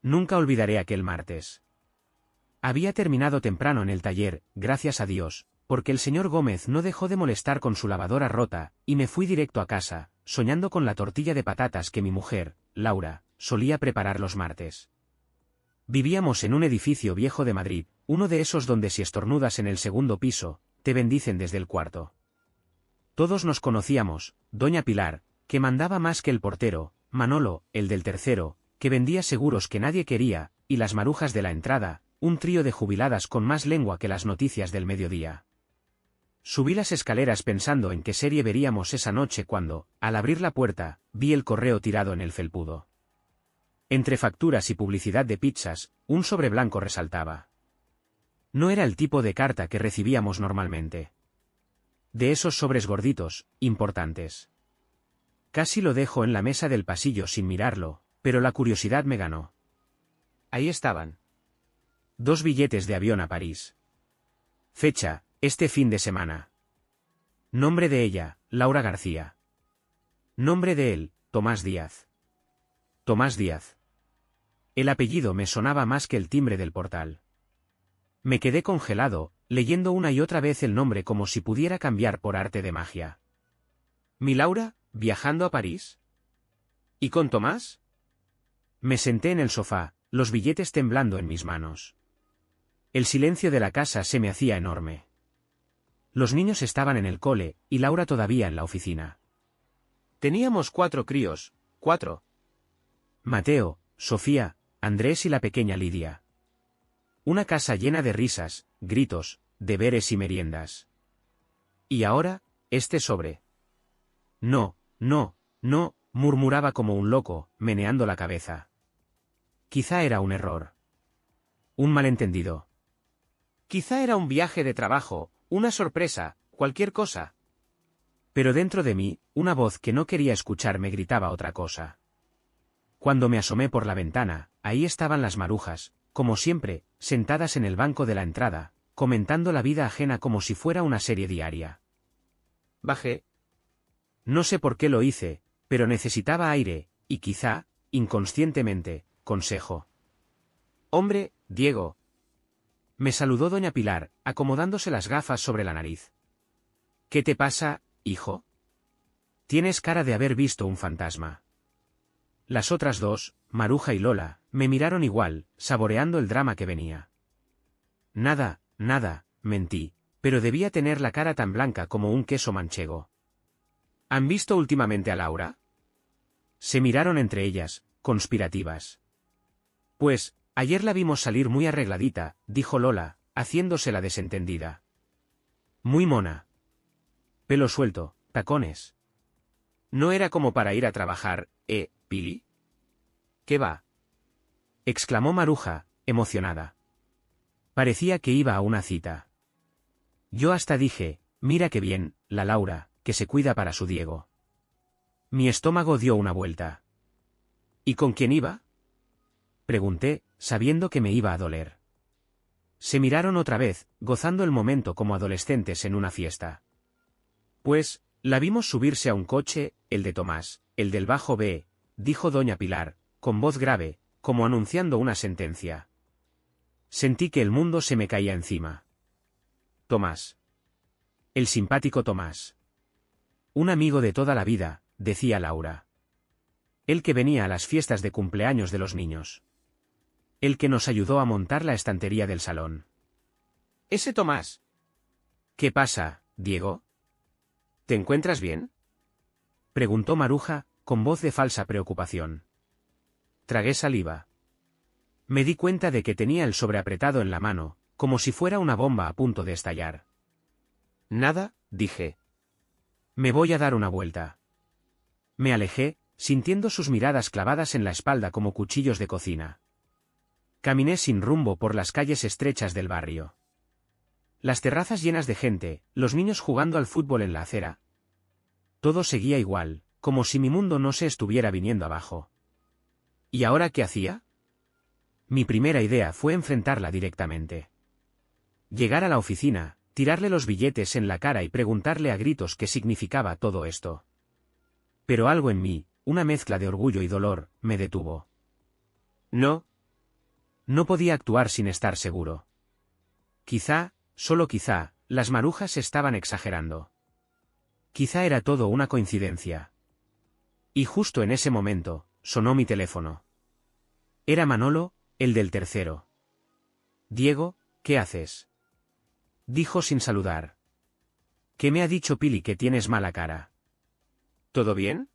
Nunca olvidaré aquel martes. Había terminado temprano en el taller, gracias a Dios, porque el señor Gómez no dejó de molestar con su lavadora rota, y me fui directo a casa, soñando con la tortilla de patatas que mi mujer, Laura, solía preparar los martes. Vivíamos en un edificio viejo de Madrid, uno de esos donde si estornudas en el segundo piso, te bendicen desde el cuarto. Todos nos conocíamos, doña Pilar, que mandaba más que el portero, Manolo, el del tercero, que vendía seguros que nadie quería, y las marujas de la entrada, un trío de jubiladas con más lengua que las noticias del mediodía. Subí las escaleras pensando en qué serie veríamos esa noche cuando, al abrir la puerta, vi el correo tirado en el felpudo. Entre facturas y publicidad de pizzas, un sobre blanco resaltaba. No era el tipo de carta que recibíamos normalmente. De esos sobres gorditos, importantes. Casi lo dejo en la mesa del pasillo sin mirarlo, pero la curiosidad me ganó. Ahí estaban. 2 billetes de avión a París. Fecha, este fin de semana. Nombre de ella, Laura García. Nombre de él, Tomás Díaz. Tomás Díaz. El apellido me sonaba más que el timbre del portal. Me quedé congelado, leyendo una y otra vez el nombre como si pudiera cambiar por arte de magia. ¿Mi Laura, viajando a París? ¿Y con Tomás? Me senté en el sofá, los billetes temblando en mis manos. El silencio de la casa se me hacía enorme. Los niños estaban en el cole, y Laura todavía en la oficina. Teníamos 4 críos, 4. Mateo, Sofía, Andrés y la pequeña Lidia. Una casa llena de risas, gritos, deberes y meriendas. Y ahora, este sobre. No, no, no, murmuraba como un loco, meneando la cabeza. Quizá era un error. Un malentendido. Quizá era un viaje de trabajo, una sorpresa, cualquier cosa. Pero dentro de mí, una voz que no quería escuchar me gritaba otra cosa. Cuando me asomé por la ventana, ahí estaban las marujas, como siempre, sentadas en el banco de la entrada, comentando la vida ajena como si fuera una serie diaria. Bajé. No sé por qué lo hice, pero necesitaba aire, y quizá, inconscientemente, consejo. Hombre, Diego. Me saludó doña Pilar, acomodándose las gafas sobre la nariz. ¿Qué te pasa, hijo? Tienes cara de haber visto un fantasma. Las otras 2, Maruja y Lola, me miraron igual, saboreando el drama que venía. Nada, nada, mentí, pero debía tener la cara tan blanca como un queso manchego. ¿Han visto últimamente a Laura? Se miraron entre ellas, conspirativas. Pues, ayer la vimos salir muy arregladita, dijo Lola, haciéndose la desentendida. Muy mona. Pelo suelto, tacones. No era como para ir a trabajar, Pili. ¿Qué va? Exclamó Maruja, emocionada. Parecía que iba a una cita. Yo hasta dije, mira qué bien, la Laura, que se cuida para su Diego. Mi estómago dio una vuelta. ¿Y con quién iba? Pregunté, sabiendo que me iba a doler. Se miraron otra vez, gozando el momento como adolescentes en una fiesta. Pues, la vimos subirse a un coche, el de Tomás, el del bajo B, dijo doña Pilar, con voz grave, como anunciando una sentencia. Sentí que el mundo se me caía encima. Tomás. El simpático Tomás. Un amigo de toda la vida, decía Laura. El que venía a las fiestas de cumpleaños de los niños. El que nos ayudó a montar la estantería del salón. Ese Tomás. ¿Qué pasa, Diego? ¿Te encuentras bien? Preguntó Maruja, con voz de falsa preocupación. Tragué saliva. Me di cuenta de que tenía el sobre apretado en la mano, como si fuera una bomba a punto de estallar. Nada, dije. Me voy a dar una vuelta. Me alejé, sintiendo sus miradas clavadas en la espalda como cuchillos de cocina. Caminé sin rumbo por las calles estrechas del barrio. Las terrazas llenas de gente, los niños jugando al fútbol en la acera. Todo seguía igual, como si mi mundo no se estuviera viniendo abajo. ¿Y ahora qué hacía? Mi primera idea fue enfrentarla directamente. Llegar a la oficina, tirarle los billetes en la cara y preguntarle a gritos qué significaba todo esto. Pero algo en mí, una mezcla de orgullo y dolor, me detuvo. No, No podía actuar sin estar seguro. Quizá, solo quizá, las marujas estaban exagerando. Quizá era todo una coincidencia. Y justo en ese momento, sonó mi teléfono. Era Manolo, el del tercero. «Diego, ¿qué haces?», dijo sin saludar. «¿Qué me ha dicho Pili que tienes mala cara?» «¿Todo bien?».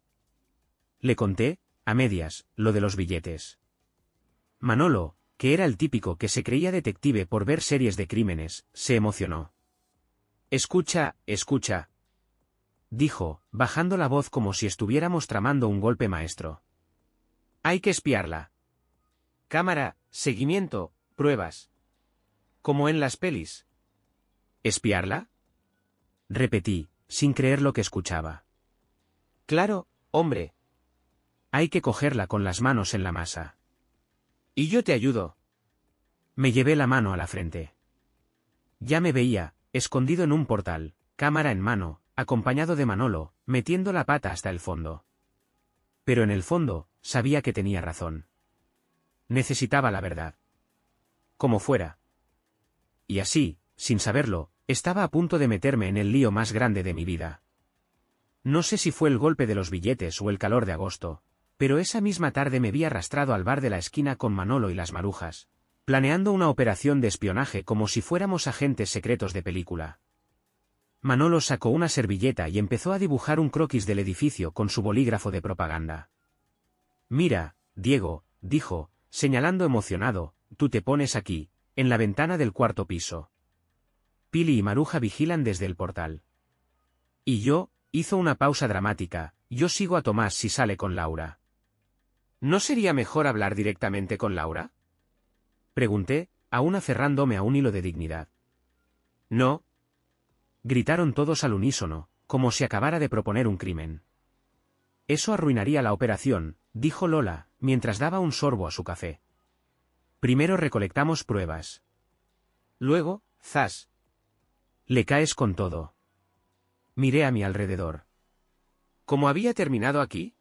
Le conté, a medias, lo de los billetes. Manolo, que era el típico que se creía detective por ver series de crímenes, se emocionó. «Escucha, escucha», dijo, bajando la voz como si estuviéramos tramando un golpe maestro. «Hay que espiarla. Cámara, seguimiento, pruebas. Como en las pelis». «¿Espiarla?», repetí, sin creer lo que escuchaba. «Claro, hombre. Hay que cogerla con las manos en la masa». «Y yo te ayudo». Me llevé la mano a la frente. Ya me veía, escondido en un portal, cámara en mano, acompañado de Manolo, metiendo la pata hasta el fondo. Pero en el fondo, sabía que tenía razón. Necesitaba la verdad. Como fuera. Y así, sin saberlo, estaba a punto de meterme en el lío más grande de mi vida. No sé si fue el golpe de los billetes o el calor de agosto, pero esa misma tarde me vi arrastrado al bar de la esquina con Manolo y las marujas, planeando una operación de espionaje como si fuéramos agentes secretos de película. Manolo sacó una servilleta y empezó a dibujar un croquis del edificio con su bolígrafo de propaganda. «Mira, Diego», dijo, señalando emocionado, «tú te pones aquí, en la ventana del cuarto piso. Pili y Maruja vigilan desde el portal. Y yo», hizo una pausa dramática, «yo sigo a Tomás si sale con Laura». «¿No sería mejor hablar directamente con Laura?», pregunté, aún aferrándome a un hilo de dignidad. «No», gritaron todos al unísono, como si acabara de proponer un crimen. «Eso arruinaría la operación», dijo Lola, mientras daba un sorbo a su café. «Primero recolectamos pruebas. Luego, zas. Le caes con todo». Miré a mi alrededor. ¿Cómo había terminado aquí?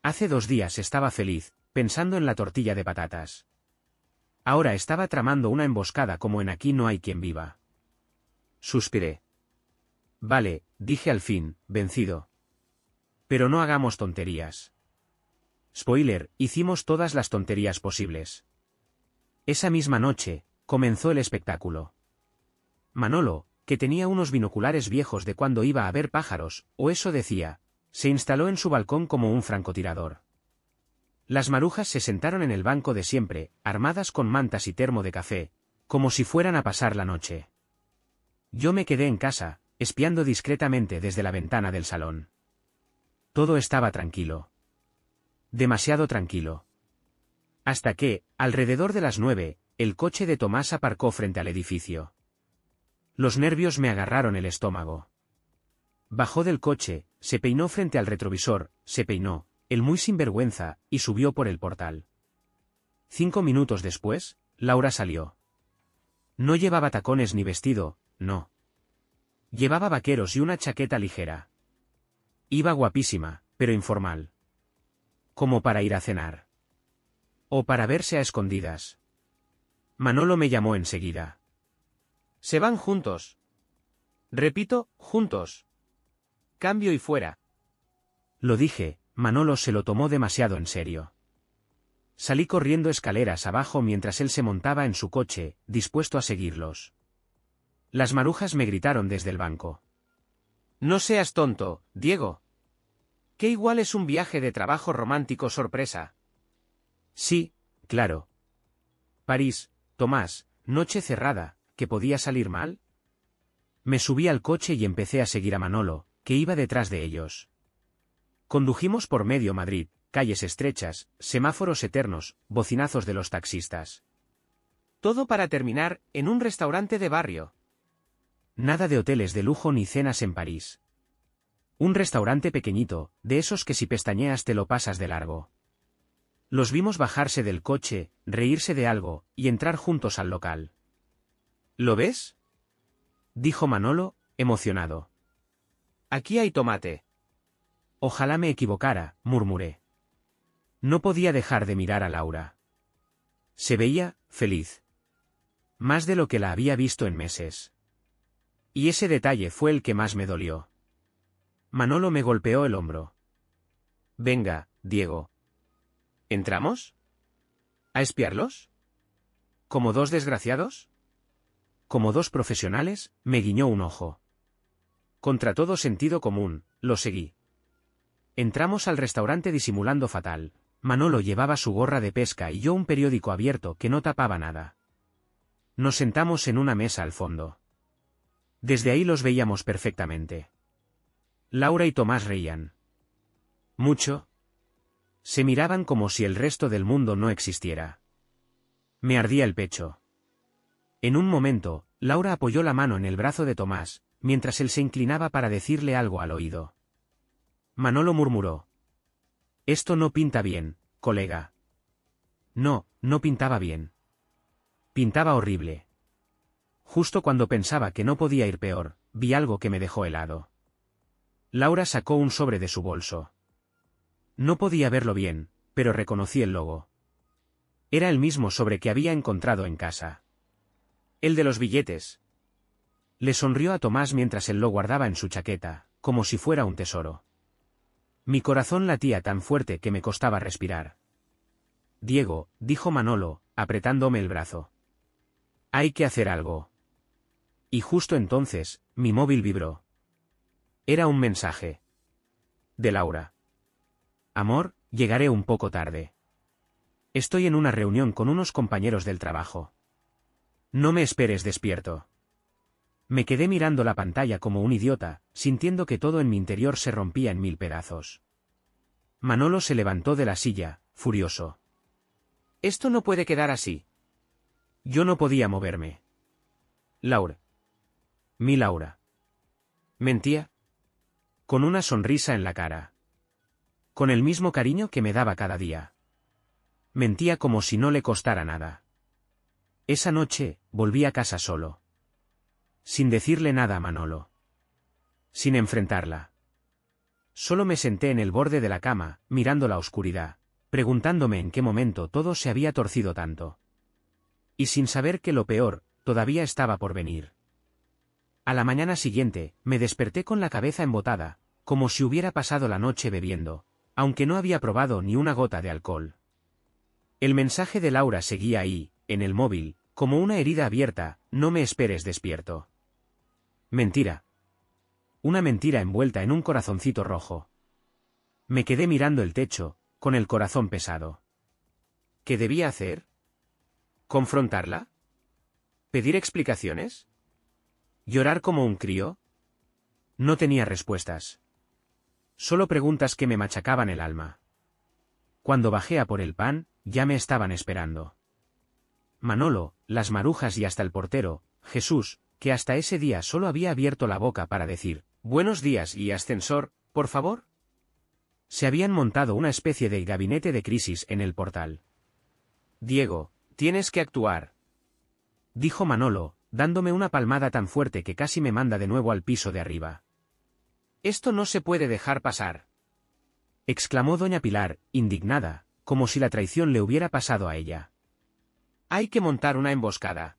Hace 2 días estaba feliz, pensando en la tortilla de patatas. Ahora estaba tramando una emboscada como en Aquí no hay quien viva. Suspiré. «Vale», dije al fin, vencido. «Pero no hagamos tonterías». Spoiler, hicimos todas las tonterías posibles. Esa misma noche, comenzó el espectáculo. Manolo, que tenía unos binoculares viejos de cuando iba a ver pájaros, o eso decía, se instaló en su balcón como un francotirador. Las marujas se sentaron en el banco de siempre, armadas con mantas y termo de café, como si fueran a pasar la noche. Yo me quedé en casa, espiando discretamente desde la ventana del salón. Todo estaba tranquilo. Demasiado tranquilo. Hasta que, alrededor de las 9, el coche de Tomás aparcó frente al edificio. Los nervios me agarraron el estómago. Bajó del coche, se peinó frente al retrovisor, se peinó, el muy sinvergüenza, y subió por el portal. 5 minutos después, Laura salió. No llevaba tacones ni vestido, no. Llevaba vaqueros y una chaqueta ligera. Iba guapísima, pero informal. Como para ir a cenar. O para verse a escondidas. Manolo me llamó enseguida. «Se van juntos». «Repito, juntos. Cambio y fuera». Lo dije, Manolo se lo tomó demasiado en serio. Salí corriendo escaleras abajo mientras él se montaba en su coche, dispuesto a seguirlos. Las marujas me gritaron desde el banco. «No seas tonto, Diego. Que igual es un viaje de trabajo romántico sorpresa». «Sí, claro. París, Tomás, noche cerrada, ¿que podía salir mal?». Me subí al coche y empecé a seguir a Manolo, que iba detrás de ellos. Condujimos por medio Madrid, calles estrechas, semáforos eternos, bocinazos de los taxistas. Todo para terminar en un restaurante de barrio. Nada de hoteles de lujo ni cenas en París. Un restaurante pequeñito, de esos que si pestañeas te lo pasas de largo. Los vimos bajarse del coche, reírse de algo, y entrar juntos al local. «¿Lo ves?», dijo Manolo, emocionado. «Aquí hay tomate». Ojalá me equivocara, murmuré. No podía dejar de mirar a Laura. Se veía feliz. Más de lo que la había visto en meses. Y ese detalle fue el que más me dolió. Manolo me golpeó el hombro. Venga, Diego. ¿Entramos? ¿A espiarlos? ¿Como dos desgraciados? Como dos profesionales, me guiñó un ojo. Contra todo sentido común, lo seguí. Entramos al restaurante disimulando fatal. Manolo llevaba su gorra de pesca y yo un periódico abierto que no tapaba nada. Nos sentamos en una mesa al fondo. Desde ahí los veíamos perfectamente. Laura y Tomás reían. Mucho. Se miraban como si el resto del mundo no existiera. Me ardía el pecho. En un momento, Laura apoyó la mano en el brazo de Tomás, mientras él se inclinaba para decirle algo al oído. Manolo murmuró. Esto no pinta bien, colega. No, no pintaba bien. Pintaba horrible. Justo cuando pensaba que no podía ir peor, vi algo que me dejó helado. Laura sacó un sobre de su bolso. No podía verlo bien, pero reconocí el logo. Era el mismo sobre que había encontrado en casa. El de los billetes. Le sonrió a Tomás mientras él lo guardaba en su chaqueta, como si fuera un tesoro. Mi corazón latía tan fuerte que me costaba respirar. Diego, dijo Manolo, apretándome el brazo. Hay que hacer algo. Y justo entonces, mi móvil vibró. Era un mensaje. De Laura. Amor, llegaré un poco tarde. Estoy en una reunión con unos compañeros del trabajo. No me esperes despierto. Me quedé mirando la pantalla como un idiota, sintiendo que todo en mi interior se rompía en 1000 pedazos. Manolo se levantó de la silla, furioso. Esto no puede quedar así. Yo no podía moverme. Laura. Mi Laura. ¿Mentía? Con una sonrisa en la cara. Con el mismo cariño que me daba cada día. Mentía como si no le costara nada. Esa noche, volví a casa solo. Sin decirle nada a Manolo. Sin enfrentarla. Solo me senté en el borde de la cama, mirando la oscuridad, preguntándome en qué momento todo se había torcido tanto. Y sin saber que lo peor, todavía estaba por venir. A la mañana siguiente, me desperté con la cabeza embotada, como si hubiera pasado la noche bebiendo, aunque no había probado ni una gota de alcohol. El mensaje de Laura seguía ahí, en el móvil, como una herida abierta, no me esperes despierto. Mentira. Una mentira envuelta en un corazoncito rojo. Me quedé mirando el techo, con el corazón pesado. ¿Qué debía hacer? ¿Confrontarla? ¿Pedir explicaciones? ¿Llorar como un crío? No tenía respuestas. Solo preguntas que me machacaban el alma. Cuando bajé a por el pan, ya me estaban esperando. Manolo, las marujas y hasta el portero, Jesús, que hasta ese día solo había abierto la boca para decir, «Buenos días y ascensor, por favor». Se habían montado una especie de gabinete de crisis en el portal. «Diego, tienes que actuar», dijo Manolo, dándome una palmada tan fuerte que casi me manda de nuevo al piso de arriba. «Esto no se puede dejar pasar», exclamó doña Pilar, indignada, como si la traición le hubiera pasado a ella. «Hay que montar una emboscada»,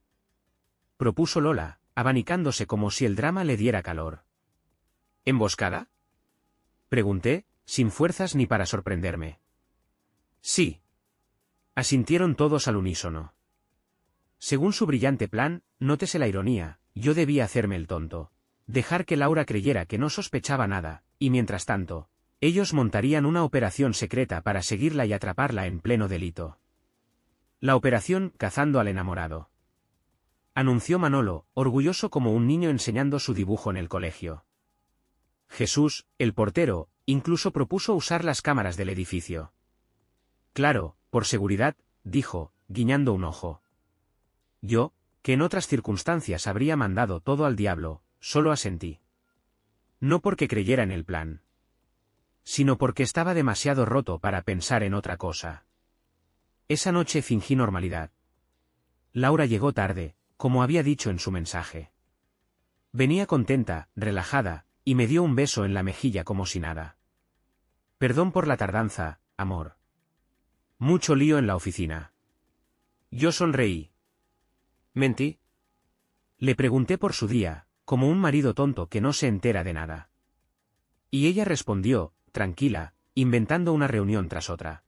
propuso Lola, abanicándose como si el drama le diera calor. ¿Emboscada?, pregunté, sin fuerzas ni para sorprenderme. Sí. Asintieron todos al unísono. Según su brillante plan, nótese la ironía, yo debía hacerme el tonto. Dejar que Laura creyera que no sospechaba nada, y mientras tanto, ellos montarían una operación secreta para seguirla y atraparla en pleno delito. La operación Cazando al enamorado. Anunció Manolo, orgulloso como un niño enseñando su dibujo en el colegio. Jesús, el portero, incluso propuso usar las cámaras del edificio. Claro, por seguridad, dijo, guiñando un ojo. Yo, que en otras circunstancias habría mandado todo al diablo, solo asentí. No porque creyera en el plan, sino porque estaba demasiado roto para pensar en otra cosa. Esa noche fingí normalidad. Laura llegó tarde, como había dicho en su mensaje. Venía contenta, relajada, y me dio un beso en la mejilla como si nada. Perdón por la tardanza, amor. Mucho lío en la oficina. Yo sonreí. ¿Mentí? Le pregunté por su día, como un marido tonto que no se entera de nada. Y ella respondió, tranquila, inventando una reunión tras otra.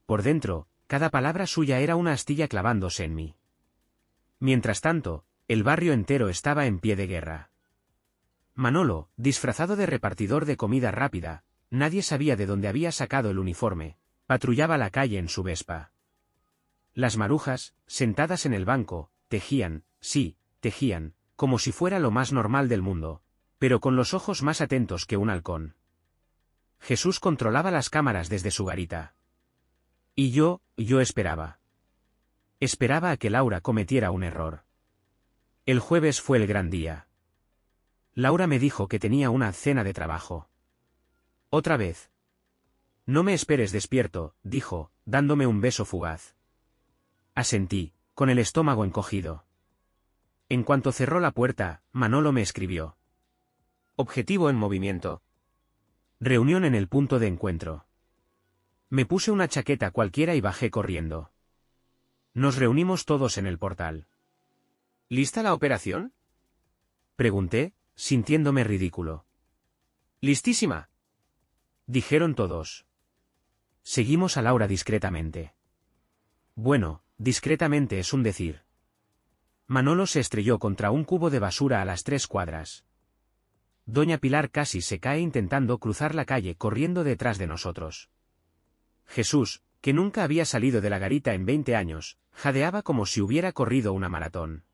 Por dentro, cada palabra suya era una astilla clavándose en mí. Mientras tanto, el barrio entero estaba en pie de guerra. Manolo, disfrazado de repartidor de comida rápida, nadie sabía de dónde había sacado el uniforme, patrullaba la calle en su Vespa. Las marujas, sentadas en el banco, tejían, sí, tejían, como si fuera lo más normal del mundo, pero con los ojos más atentos que un halcón. Jesús controlaba las cámaras desde su garita. Y yo esperaba. Esperaba a que Laura cometiera un error. El jueves fue el gran día. Laura me dijo que tenía una cena de trabajo. Otra vez. No me esperes despierto, dijo, dándome un beso fugaz. Asentí, con el estómago encogido. En cuanto cerró la puerta, Manolo me escribió. Objetivo en movimiento. Reunión en el punto de encuentro. Me puse una chaqueta cualquiera y bajé corriendo. Nos reunimos todos en el portal. ¿Lista la operación? Pregunté, sintiéndome ridículo. Listísima. Dijeron todos. Seguimos a Laura discretamente. Bueno, discretamente es un decir. Manolo se estrelló contra un cubo de basura a las 3 cuadras. Doña Pilar casi se cae intentando cruzar la calle corriendo detrás de nosotros. Jesús, que nunca había salido de la garita en 20 años, jadeaba como si hubiera corrido una maratón.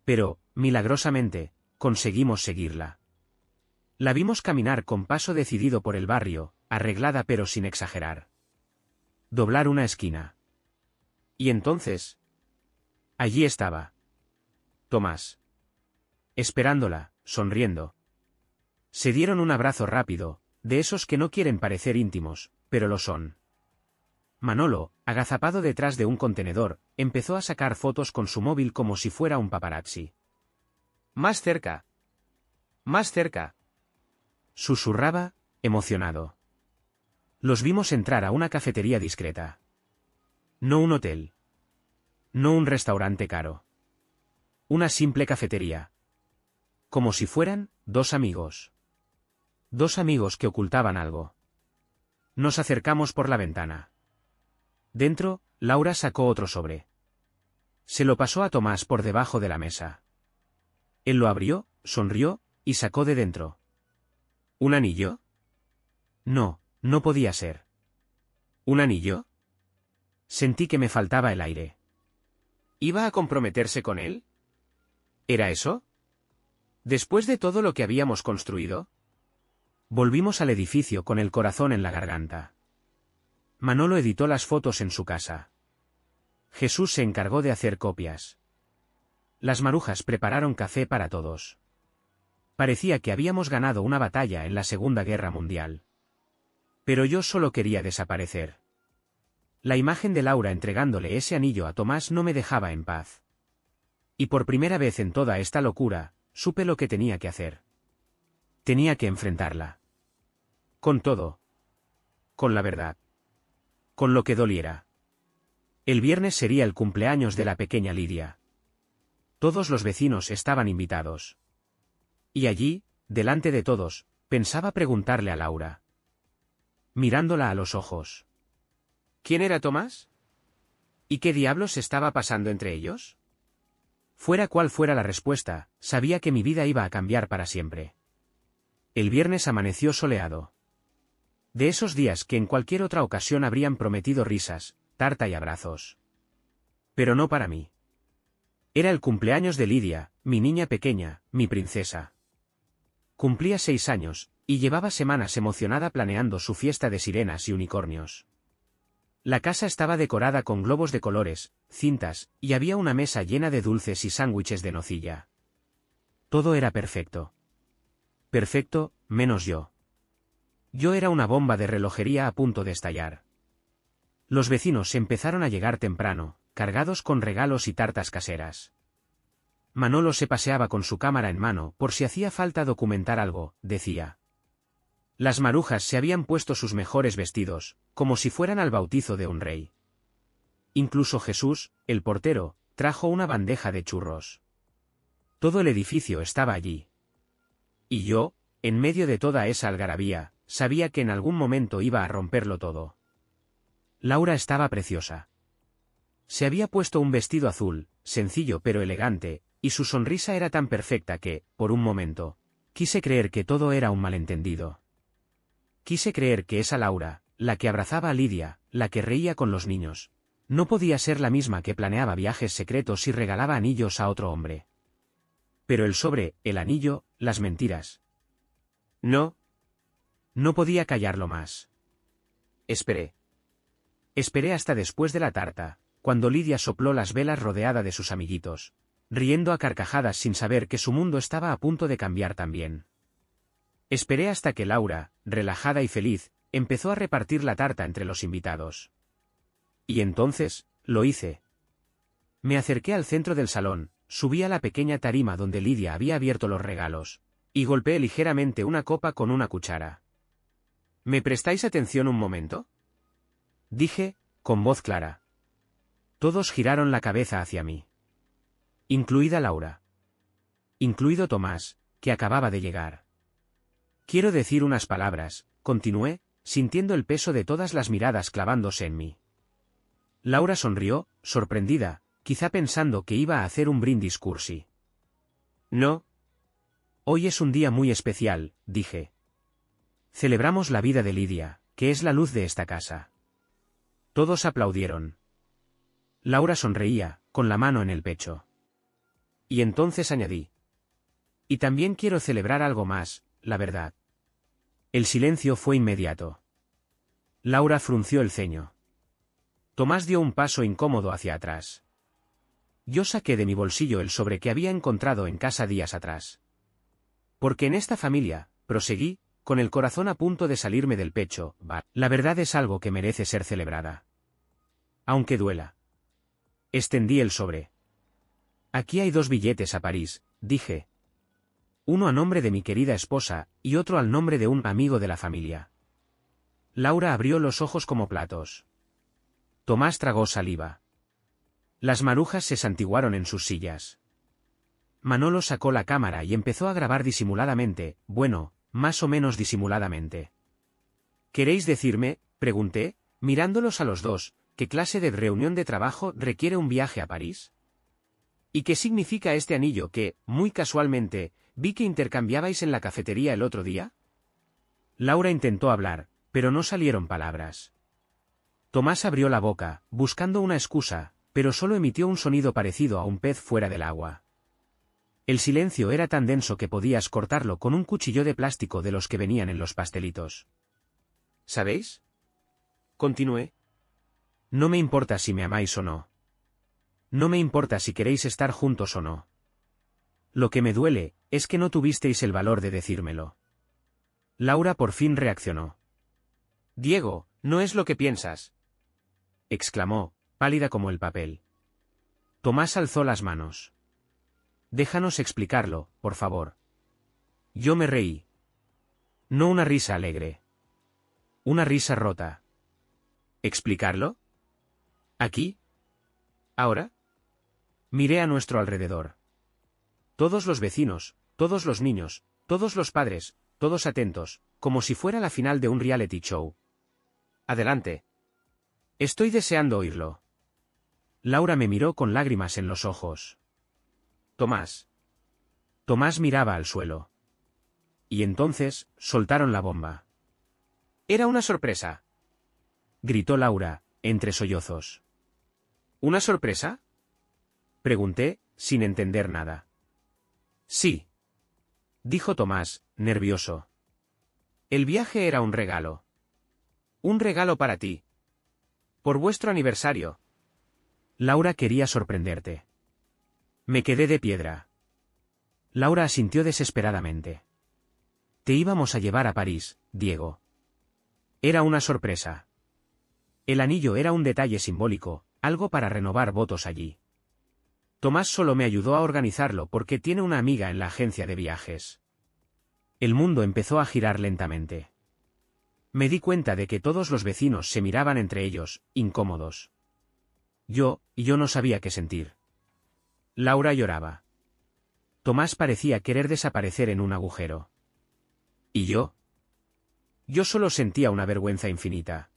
Pero, milagrosamente, conseguimos seguirla. La vimos caminar con paso decidido por el barrio, arreglada pero sin exagerar. Doblar una esquina. Y entonces... allí estaba. Tomás. Esperándola, sonriendo. Se dieron un abrazo rápido, de esos que no quieren parecer íntimos, pero lo son. Manolo, agazapado detrás de un contenedor, empezó a sacar fotos con su móvil como si fuera un paparazzi. Más cerca. Más cerca. Susurraba, emocionado. Los vimos entrar a una cafetería discreta. No un hotel. No un restaurante caro. Una simple cafetería. Como si fueran 2 amigos. 2 amigos que ocultaban algo. Nos acercamos por la ventana. Dentro, Laura sacó otro sobre. Se lo pasó a Tomás por debajo de la mesa. Él lo abrió, sonrió, y sacó de dentro. ¿Un anillo? No, no podía ser. ¿Un anillo? Sentí que me faltaba el aire. ¿Iba a comprometerse con él? ¿Era eso? ¿Después de todo lo que habíamos construido? Volvimos al edificio con el corazón en la garganta. Manolo editó las fotos en su casa. Jesús se encargó de hacer copias. Las marujas prepararon café para todos. Parecía que habíamos ganado una batalla en la Segunda Guerra Mundial. Pero yo solo quería desaparecer. La imagen de Laura entregándole ese anillo a Tomás no me dejaba en paz. Y por primera vez en toda esta locura, supe lo que tenía que hacer. Tenía que enfrentarla. Con todo. Con la verdad. Con lo que doliera. El viernes sería el cumpleaños de la pequeña Lidia. Todos los vecinos estaban invitados. Y allí, delante de todos, pensaba preguntarle a Laura. Mirándola a los ojos. ¿Quién era Tomás? ¿Y qué diablos estaba pasando entre ellos? Fuera cual fuera la respuesta, sabía que mi vida iba a cambiar para siempre. El viernes amaneció soleado. De esos días que en cualquier otra ocasión habrían prometido risas, tarta y abrazos. Pero no para mí. Era el cumpleaños de Lidia, mi niña pequeña, mi princesa. Cumplía 6 años, y llevaba semanas emocionada planeando su fiesta de sirenas y unicornios. La casa estaba decorada con globos de colores, cintas, y había una mesa llena de dulces y sándwiches de nocilla. Todo era perfecto. Perfecto, menos yo. Yo era una bomba de relojería a punto de estallar. Los vecinos empezaron a llegar temprano, cargados con regalos y tartas caseras. Manolo se paseaba con su cámara en mano por si hacía falta documentar algo, decía. Las marujas se habían puesto sus mejores vestidos, como si fueran al bautizo de un rey. Incluso Jesús, el portero, trajo una bandeja de churros. Todo el edificio estaba allí. Y yo, en medio de toda esa algarabía, sabía que en algún momento iba a romperlo todo. Laura estaba preciosa. Se había puesto un vestido azul, sencillo pero elegante, y su sonrisa era tan perfecta que, por un momento, quise creer que todo era un malentendido. Quise creer que esa Laura, la que abrazaba a Lidia, la que reía con los niños, no podía ser la misma que planeaba viajes secretos y regalaba anillos a otro hombre. Pero el sobre, el anillo, las mentiras. No. No podía callarlo más. Esperé. Esperé hasta después de la tarta, cuando Lidia sopló las velas rodeada de sus amiguitos, riendo a carcajadas sin saber que su mundo estaba a punto de cambiar también. Esperé hasta que Laura, relajada y feliz, empezó a repartir la tarta entre los invitados. Y entonces, lo hice. Me acerqué al centro del salón, subí a la pequeña tarima donde Lidia había abierto los regalos, y golpeé ligeramente una copa con una cuchara. ¿Me prestáis atención un momento?, dije, con voz clara. Todos giraron la cabeza hacia mí. Incluida Laura. Incluido Tomás, que acababa de llegar. Quiero decir unas palabras, continué, sintiendo el peso de todas las miradas clavándose en mí. Laura sonrió, sorprendida, quizá pensando que iba a hacer un brindis cursi. No. Hoy es un día muy especial, dije. Celebramos la vida de Lidia, que es la luz de esta casa. Todos aplaudieron. Laura sonreía, con la mano en el pecho. Y entonces añadí. Y también quiero celebrar algo más, la verdad. El silencio fue inmediato. Laura frunció el ceño. Tomás dio un paso incómodo hacia atrás. Yo saqué de mi bolsillo el sobre que había encontrado en casa días atrás. Porque en esta familia, proseguí, con el corazón a punto de salirme del pecho, la verdad es algo que merece ser celebrada. Aunque duela. Extendí el sobre. Aquí hay 2 billetes a París, dije. Uno a nombre de mi querida esposa, y otro al nombre de un amigo de la familia. Laura abrió los ojos como platos. Tomás tragó saliva. Las marujas se santiguaron en sus sillas. Manolo sacó la cámara y empezó a grabar disimuladamente, bueno, más o menos disimuladamente. ¿Queréis decirme?, pregunté, mirándolos a los dos, ¿qué clase de reunión de trabajo requiere un viaje a París? ¿Y qué significa este anillo que, muy casualmente, vi que intercambiabais en la cafetería el otro día? Laura intentó hablar, pero no salieron palabras. Tomás abrió la boca, buscando una excusa, pero solo emitió un sonido parecido a un pez fuera del agua. El silencio era tan denso que podías cortarlo con un cuchillo de plástico de los que venían en los pastelitos. ¿Sabéis?, continué. No me importa si me amáis o no. No me importa si queréis estar juntos o no. Lo que me duele, es que no tuvisteis el valor de decírmelo. Laura por fin reaccionó. Diego, no es lo que piensas, exclamó, pálida como el papel. Tomás alzó las manos. Déjanos explicarlo, por favor. Yo me reí. No una risa alegre. Una risa rota. ¿Explicarlo? ¿Aquí? ¿Ahora? Miré a nuestro alrededor. Todos los vecinos, todos los niños, todos los padres, todos atentos, como si fuera la final de un reality show. Adelante. Estoy deseando oírlo. Laura me miró con lágrimas en los ojos. Tomás. Tomás miraba al suelo. Y entonces, soltaron la bomba. Era una sorpresa, gritó Laura, entre sollozos. ¿Una sorpresa?, pregunté, sin entender nada. Sí, dijo Tomás, nervioso. El viaje era un regalo. Un regalo para ti. Por vuestro aniversario. Laura quería sorprenderte. Me quedé de piedra. Laura asintió desesperadamente. Te íbamos a llevar a París, Diego. Era una sorpresa. El anillo era un detalle simbólico, algo para renovar votos allí. Tomás solo me ayudó a organizarlo porque tiene una amiga en la agencia de viajes. El mundo empezó a girar lentamente. Me di cuenta de que todos los vecinos se miraban entre ellos, incómodos. yo no sabía qué sentir. Laura lloraba. Tomás parecía querer desaparecer en un agujero. ¿Y yo? Yo solo sentía una vergüenza infinita.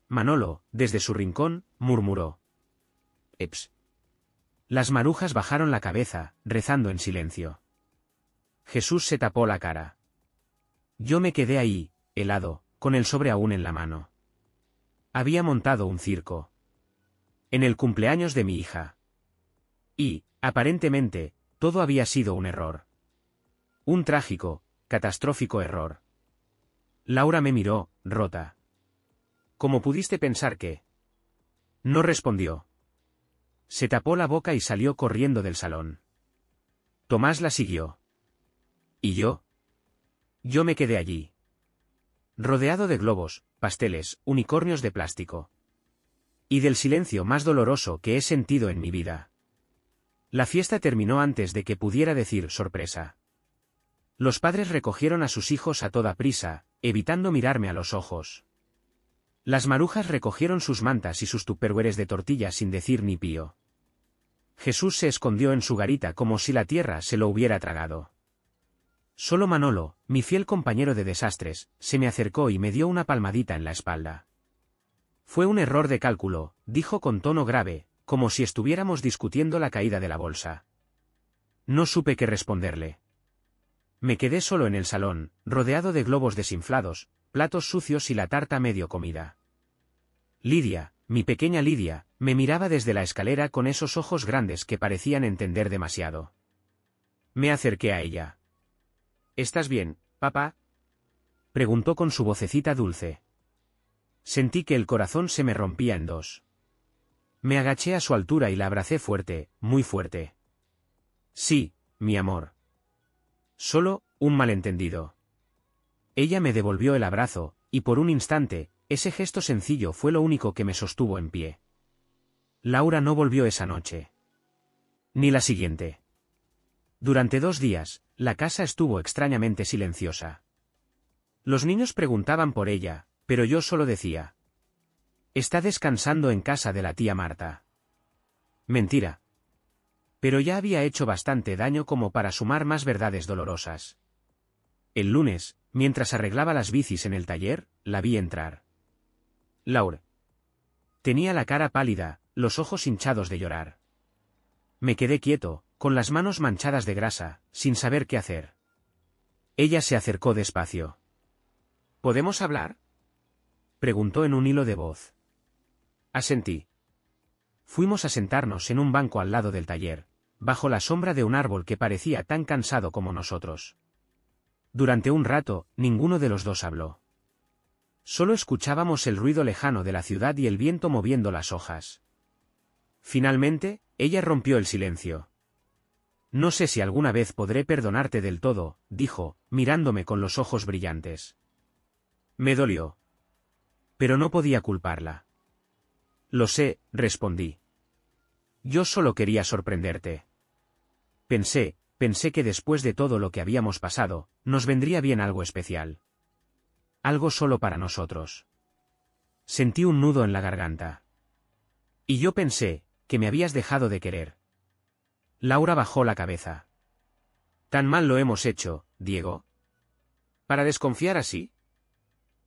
Manolo, desde su rincón, murmuró: «Eps». Las marujas bajaron la cabeza, rezando en silencio. Jesús se tapó la cara. Yo me quedé ahí, helado, con el sobre aún en la mano. Había montado un circo. En el cumpleaños de mi hija. Y, aparentemente, todo había sido un error. Un trágico, catastrófico error. Laura me miró, rota. ¿Cómo pudiste pensar que...? No respondió. Se tapó la boca y salió corriendo del salón. Tomás la siguió. ¿Y yo? Yo me quedé allí. Rodeado de globos, pasteles, unicornios de plástico. Y del silencio más doloroso que he sentido en mi vida. La fiesta terminó antes de que pudiera decir sorpresa. Los padres recogieron a sus hijos a toda prisa, evitando mirarme a los ojos. Las marujas recogieron sus mantas y sus tupperwares de tortillas sin decir ni pío. Jesús se escondió en su garita como si la tierra se lo hubiera tragado. Solo Manolo, mi fiel compañero de desastres, se me acercó y me dio una palmadita en la espalda. Fue un error de cálculo, dijo con tono grave, como si estuviéramos discutiendo la caída de la bolsa. No supe qué responderle. Me quedé solo en el salón, rodeado de globos desinflados, platos sucios y la tarta medio comida. Lidia, mi pequeña Lidia, me miraba desde la escalera con esos ojos grandes que parecían entender demasiado. Me acerqué a ella. ¿Estás bien, papá?, preguntó con su vocecita dulce. Sentí que el corazón se me rompía en dos. Me agaché a su altura y la abracé fuerte, muy fuerte. Sí, mi amor. Solo, un malentendido. Ella me devolvió el abrazo, y por un instante, ese gesto sencillo fue lo único que me sostuvo en pie. Laura no volvió esa noche. Ni la siguiente. Durante 2 días, la casa estuvo extrañamente silenciosa. Los niños preguntaban por ella, pero yo solo decía: «Está descansando en casa de la tía Marta». Mentira. Pero ya había hecho bastante daño como para sumar más verdades dolorosas. El lunes, mientras arreglaba las bicis en el taller, la vi entrar. Laura. Tenía la cara pálida, los ojos hinchados de llorar. Me quedé quieto, con las manos manchadas de grasa, sin saber qué hacer. Ella se acercó despacio. «¿Podemos hablar?», preguntó en un hilo de voz. Asentí. Fuimos a sentarnos en un banco al lado del taller, bajo la sombra de un árbol que parecía tan cansado como nosotros. Durante un rato, ninguno de los dos habló. Solo escuchábamos el ruido lejano de la ciudad y el viento moviendo las hojas. Finalmente, ella rompió el silencio. «No sé si alguna vez podré perdonarte del todo», dijo, mirándome con los ojos brillantes. Me dolió. Pero no podía culparla. «Lo sé», respondí. «Yo solo quería sorprenderte». Pensé que después de todo lo que habíamos pasado, nos vendría bien algo especial. Algo solo para nosotros. Sentí un nudo en la garganta. «Y yo pensé que me habías dejado de querer». Laura bajó la cabeza. «¿Tan mal lo hemos hecho, Diego? ¿Para desconfiar así?».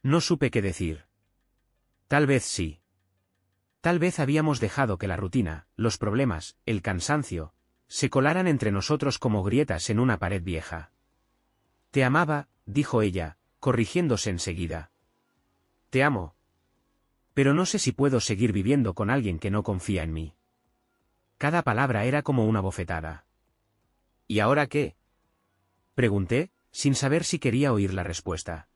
No supe qué decir. Tal vez sí. Tal vez habíamos dejado que la rutina, los problemas, el cansancio, se colaran entre nosotros como grietas en una pared vieja. «Te amaba», dijo ella, corrigiéndose enseguida. «Te amo. Pero no sé si puedo seguir viviendo con alguien que no confía en mí». Cada palabra era como una bofetada. «¿Y ahora qué?», pregunté, sin saber si quería oír la respuesta.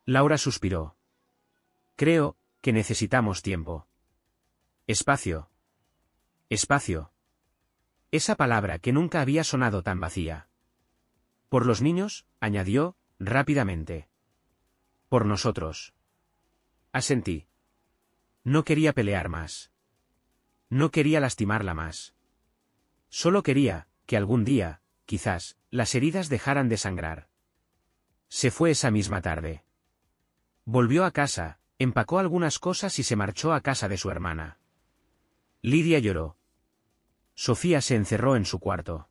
Laura suspiró. «Creo que necesitamos tiempo. Espacio. Espacio». Esa palabra que nunca había sonado tan vacía. «Por los niños», añadió, rápidamente. «Por nosotros». Asentí. No quería pelear más. No quería lastimarla más. Solo quería que algún día, quizás, las heridas dejaran de sangrar. Se fue esa misma tarde. Volvió a casa, empacó algunas cosas y se marchó a casa de su hermana. Lidia lloró. Sofía se encerró en su cuarto.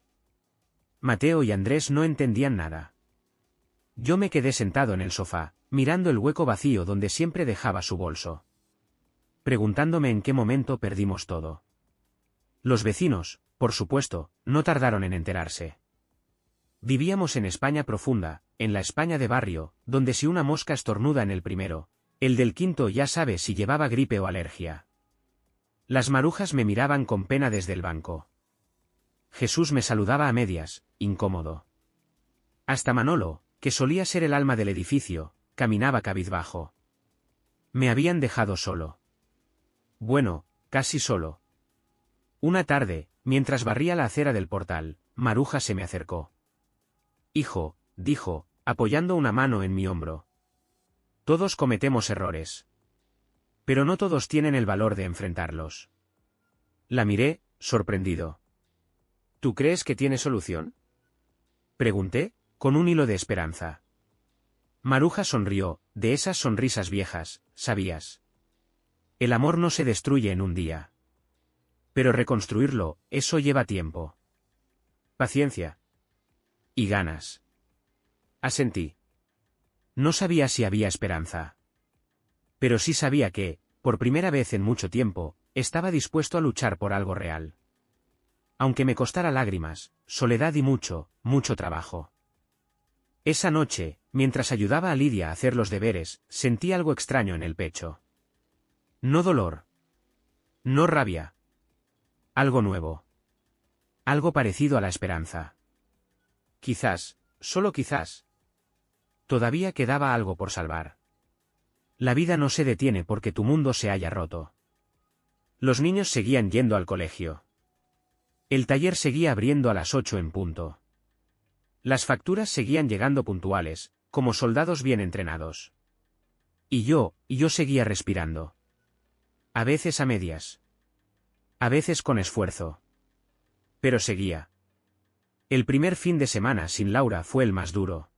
Mateo y Andrés no entendían nada. Yo me quedé sentado en el sofá, mirando el hueco vacío donde siempre dejaba su bolso. Preguntándome en qué momento perdimos todo. Los vecinos, por supuesto, no tardaron en enterarse. Vivíamos en España profunda, en la España de barrio, donde si una mosca estornuda en el primero, el del quinto ya sabe si llevaba gripe o alergia. Las marujas me miraban con pena desde el banco. Jesús me saludaba a medias, incómodo. Hasta Manolo, que solía ser el alma del edificio, caminaba cabizbajo. Me habían dejado solo. Bueno, casi solo. Una tarde, mientras barría la acera del portal, Maruja se me acercó. Hijo, dijo, apoyando una mano en mi hombro. Todos cometemos errores. Pero no todos tienen el valor de enfrentarlos. La miré, sorprendido. ¿Tú crees que tiene solución? Pregunté, con un hilo de esperanza. Maruja sonrió, de esas sonrisas viejas, ¿sabías? El amor no se destruye en un día. Pero reconstruirlo, eso lleva tiempo. Paciencia. Y ganas. Asentí. No sabía si había esperanza. Pero sí sabía que, por primera vez en mucho tiempo, estaba dispuesto a luchar por algo real. Aunque me costara lágrimas, soledad y mucho, mucho trabajo. Esa noche, mientras ayudaba a Lidia a hacer los deberes, sentí algo extraño en el pecho. No dolor. No rabia. Algo nuevo. Algo parecido a la esperanza. Quizás, solo quizás. Todavía quedaba algo por salvar. La vida no se detiene porque tu mundo se haya roto. Los niños seguían yendo al colegio. El taller seguía abriendo a las 8 en punto. Las facturas seguían llegando puntuales, como soldados bien entrenados. Y yo seguía respirando. A veces a medias. A veces con esfuerzo. Pero seguía. El primer fin de semana sin Laura fue el más duro.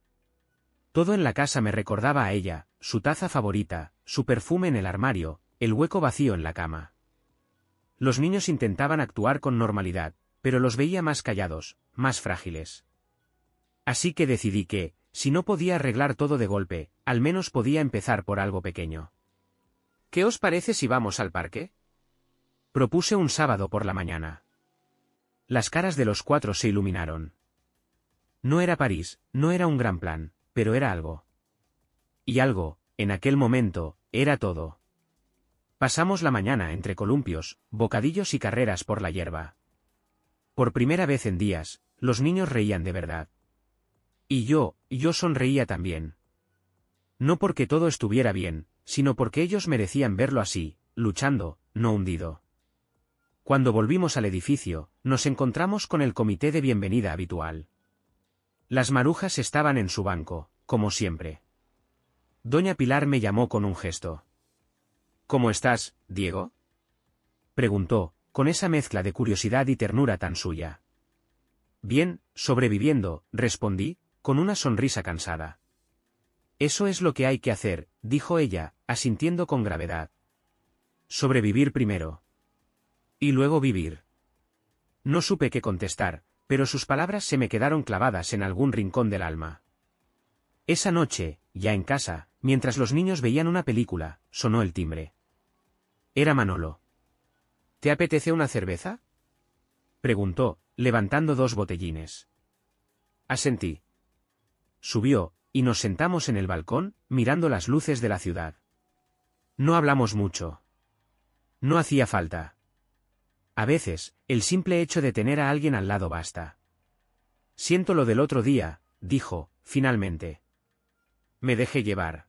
Todo en la casa me recordaba a ella, su taza favorita, su perfume en el armario, el hueco vacío en la cama. Los niños intentaban actuar con normalidad, pero los veía más callados, más frágiles. Así que decidí que, si no podía arreglar todo de golpe, al menos podía empezar por algo pequeño. ¿Qué os parece si vamos al parque? Propuse un sábado por la mañana. Las caras de los 4 se iluminaron. No era París, no era un gran plan, pero era algo. Y algo, en aquel momento, era todo. Pasamos la mañana entre columpios, bocadillos y carreras por la hierba. Por primera vez en días, los niños reían de verdad. Y yo sonreía también. No porque todo estuviera bien, sino porque ellos merecían verlo así, luchando, no hundido. Cuando volvimos al edificio, nos encontramos con el comité de bienvenida habitual. Las marujas estaban en su banco, como siempre. Doña Pilar me llamó con un gesto. ¿Cómo estás, Diego? Preguntó, con esa mezcla de curiosidad y ternura tan suya. Bien, sobreviviendo, respondí, con una sonrisa cansada. Eso es lo que hay que hacer, dijo ella, asintiendo con gravedad. Sobrevivir primero. Y luego vivir. No supe qué contestar, pero sus palabras se me quedaron clavadas en algún rincón del alma. Esa noche, ya en casa, mientras los niños veían una película, sonó el timbre. Era Manolo. ¿Te apetece una cerveza? Preguntó, levantando 2 botellines. Asentí. Subió, y nos sentamos en el balcón, mirando las luces de la ciudad. No hablamos mucho. No hacía falta. A veces, el simple hecho de tener a alguien al lado basta. Siento lo del otro día, dijo, finalmente. Me dejé llevar.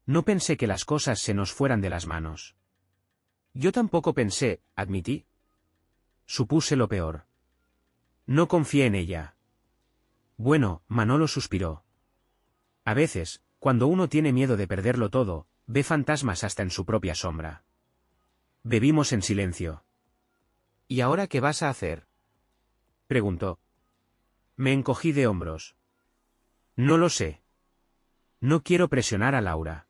No pensé que las cosas se nos fueran de las manos. Yo tampoco pensé, admití. Supuse lo peor. No confié en ella. Bueno, Manolo suspiró. A veces, cuando uno tiene miedo de perderlo todo, ve fantasmas hasta en su propia sombra. Bebimos en silencio. ¿Y ahora qué vas a hacer? Preguntó. Me encogí de hombros. No lo sé. No quiero presionar a Laura.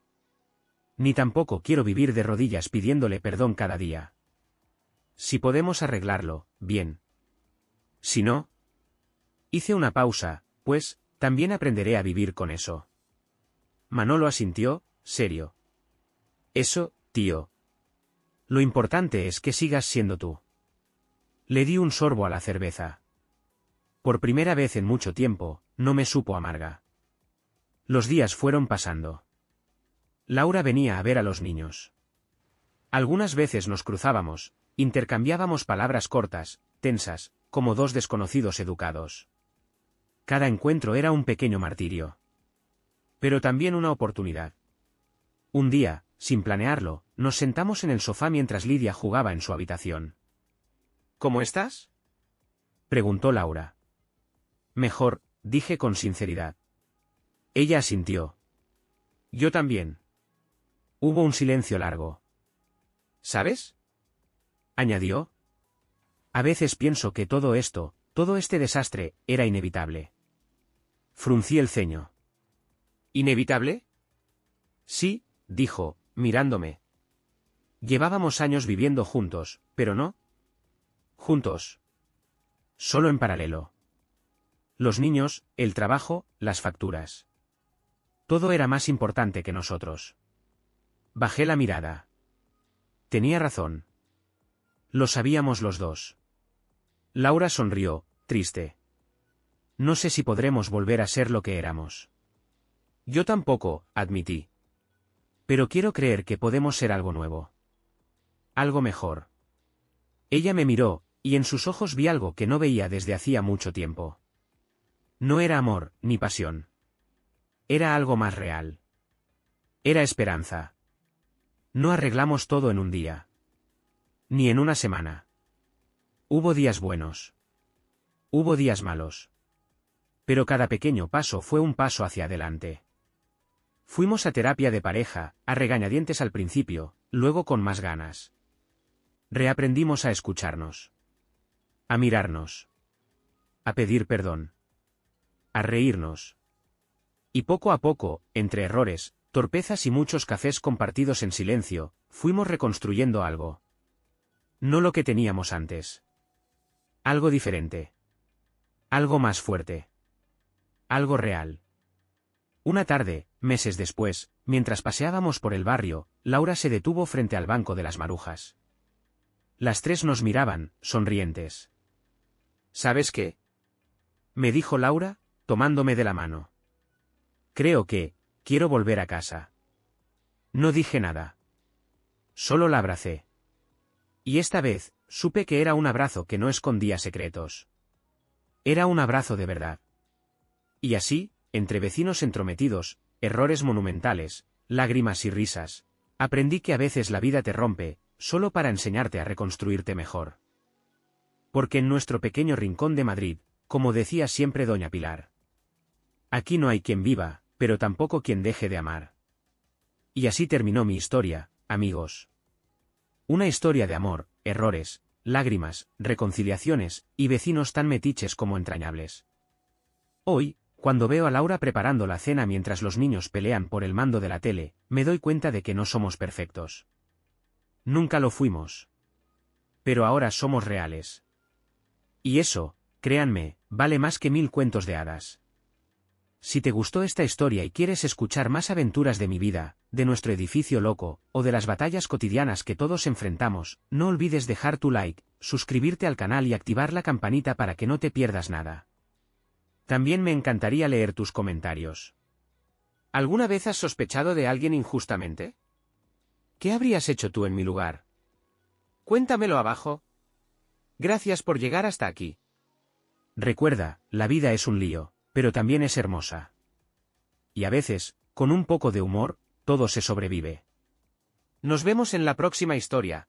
Ni tampoco quiero vivir de rodillas pidiéndole perdón cada día. Si podemos arreglarlo, bien. Si no... Hice una pausa, pues, también aprenderé a vivir con eso. Manolo asintió, serio. Eso, tío. Lo importante es que sigas siendo tú. Le di un sorbo a la cerveza. Por primera vez en mucho tiempo, no me supo amarga. Los días fueron pasando. Laura venía a ver a los niños. Algunas veces nos cruzábamos, intercambiábamos palabras cortas, tensas, como dos desconocidos educados. Cada encuentro era un pequeño martirio. Pero también una oportunidad. Un día, sin planearlo, nos sentamos en el sofá mientras Lidia jugaba en su habitación. ¿Cómo estás?, preguntó Laura. Mejor, dije con sinceridad. Ella asintió. Yo también. Hubo un silencio largo. ¿Sabes?, añadió. A veces pienso que todo esto, todo este desastre, era inevitable. Fruncí el ceño. ¿Inevitable? Sí, dijo, mirándome. Llevábamos años viviendo juntos, pero no. Juntos. Solo en paralelo. Los niños, el trabajo, las facturas. Todo era más importante que nosotros. Bajé la mirada. Tenía razón. Lo sabíamos los dos. Laura sonrió, triste. No sé si podremos volver a ser lo que éramos. Yo tampoco, admití. Pero quiero creer que podemos ser algo nuevo. Algo mejor. Ella me miró, y en sus ojos vi algo que no veía desde hacía mucho tiempo. No era amor, ni pasión. Era algo más real. Era esperanza. No arreglamos todo en un día. Ni en una semana. Hubo días buenos. Hubo días malos. Pero cada pequeño paso fue un paso hacia adelante. Fuimos a terapia de pareja, a regañadientes al principio, luego con más ganas. Reaprendimos a escucharnos. A mirarnos. A pedir perdón. A reírnos. Y poco a poco, entre errores, torpezas y muchos cafés compartidos en silencio, fuimos reconstruyendo algo. No lo que teníamos antes. Algo diferente. Algo más fuerte. Algo real. Una tarde, meses después, mientras paseábamos por el barrio, Laura se detuvo frente al banco de las Marujas. Las tres nos miraban, sonrientes. ¿Sabes qué?, me dijo Laura, tomándome de la mano. Creo que, quiero volver a casa. No dije nada. Solo la abracé. Y esta vez, supe que era un abrazo que no escondía secretos. Era un abrazo de verdad. Y así, entre vecinos entrometidos, errores monumentales, lágrimas y risas, aprendí que a veces la vida te rompe, solo para enseñarte a reconstruirte mejor. Porque en nuestro pequeño rincón de Madrid, como decía siempre doña Pilar, aquí no hay quien viva, pero tampoco quien deje de amar. Y así terminó mi historia, amigos. Una historia de amor, errores, lágrimas, reconciliaciones, y vecinos tan metiches como entrañables. Hoy, cuando veo a Laura preparando la cena mientras los niños pelean por el mando de la tele, me doy cuenta de que no somos perfectos. Nunca lo fuimos. Pero ahora somos reales. Y eso, créanme, vale más que 1000 cuentos de hadas. Si te gustó esta historia y quieres escuchar más aventuras de mi vida, de nuestro edificio loco, o de las batallas cotidianas que todos enfrentamos, no olvides dejar tu like, suscribirte al canal y activar la campanita para que no te pierdas nada. También me encantaría leer tus comentarios. ¿Alguna vez has sospechado de alguien injustamente? ¿Qué habrías hecho tú en mi lugar? Cuéntamelo abajo. Gracias por llegar hasta aquí. Recuerda, la vida es un lío, pero también es hermosa. Y a veces, con un poco de humor, todo se sobrevive. Nos vemos en la próxima historia.